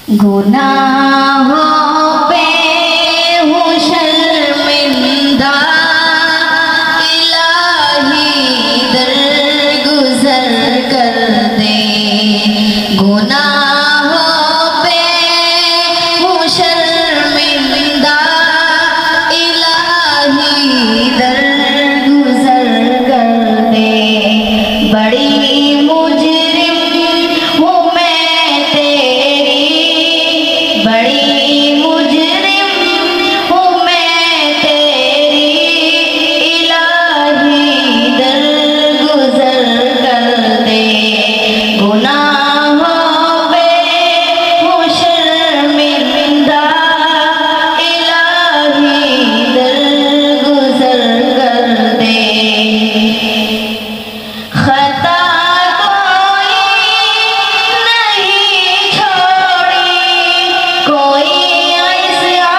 गुनाहों पे हूँ शर्मिंदा, इलाही दरगुजर कर दे। गुनाहों पे हूँ शर्मिंदा, इलाही दरगुजर कर दे। बड़ी मुजरिम हूँ मैं तेरी, बड़ी मुजरिम हूँ मैं तेरी, इलाही दरगुजर कर दे। गुनाहों पे हूँ शर्मिंदा, इलाही दरगुजर कर दे। खता कोई नहीं छोड़ी, कोई ऐसा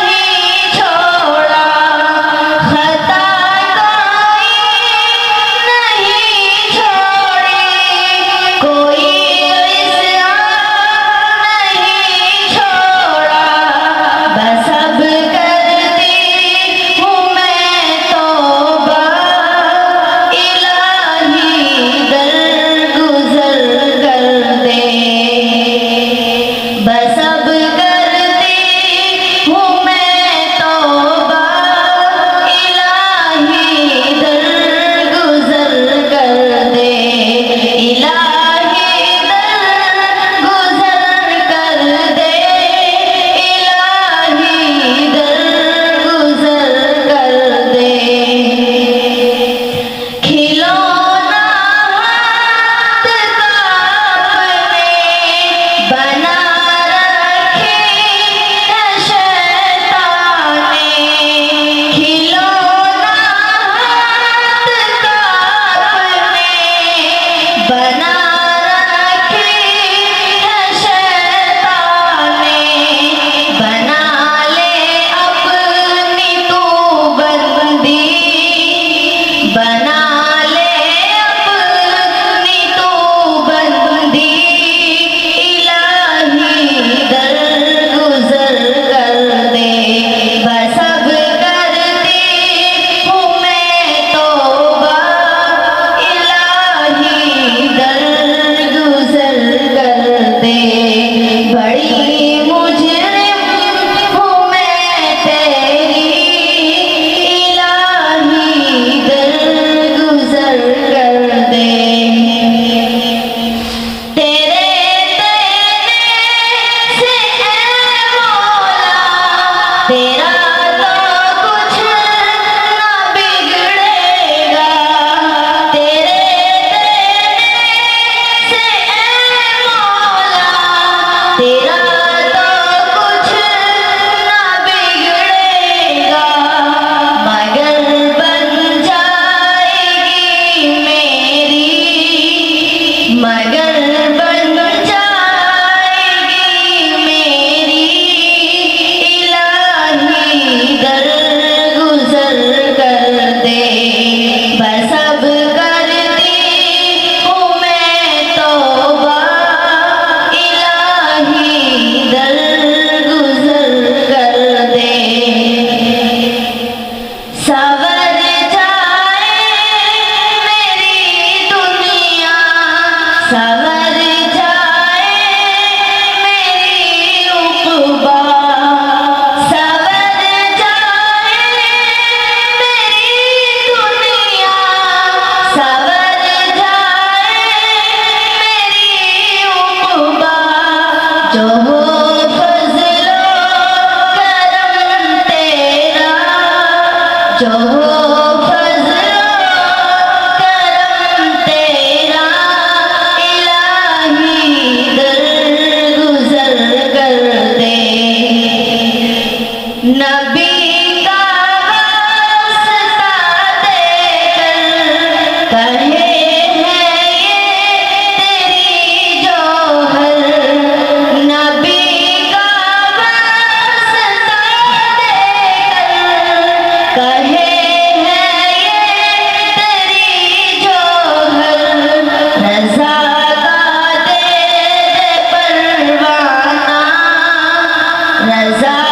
नहीं छोड़ा। खता कोई नहीं छोड़ी, कोई ऐसा नहीं छोड़ा। बस अब करती हूँ मैं तौबा, इलाही दरगुजर कर दे। बस अब करती हूँ मैं तौबा, इलाही दरगुजर कर दे। इलाही दरगुजर कर दे, इलाही दरगुजर कर दे। खिलौना हाथ का अपने बना रखे है शैतान ने। खिलौना हाथ का अपने बना रखे है शैतान ने। बना ले अपनी तू बंदी, बना ले अपनी तू बंदी, इलाही मजा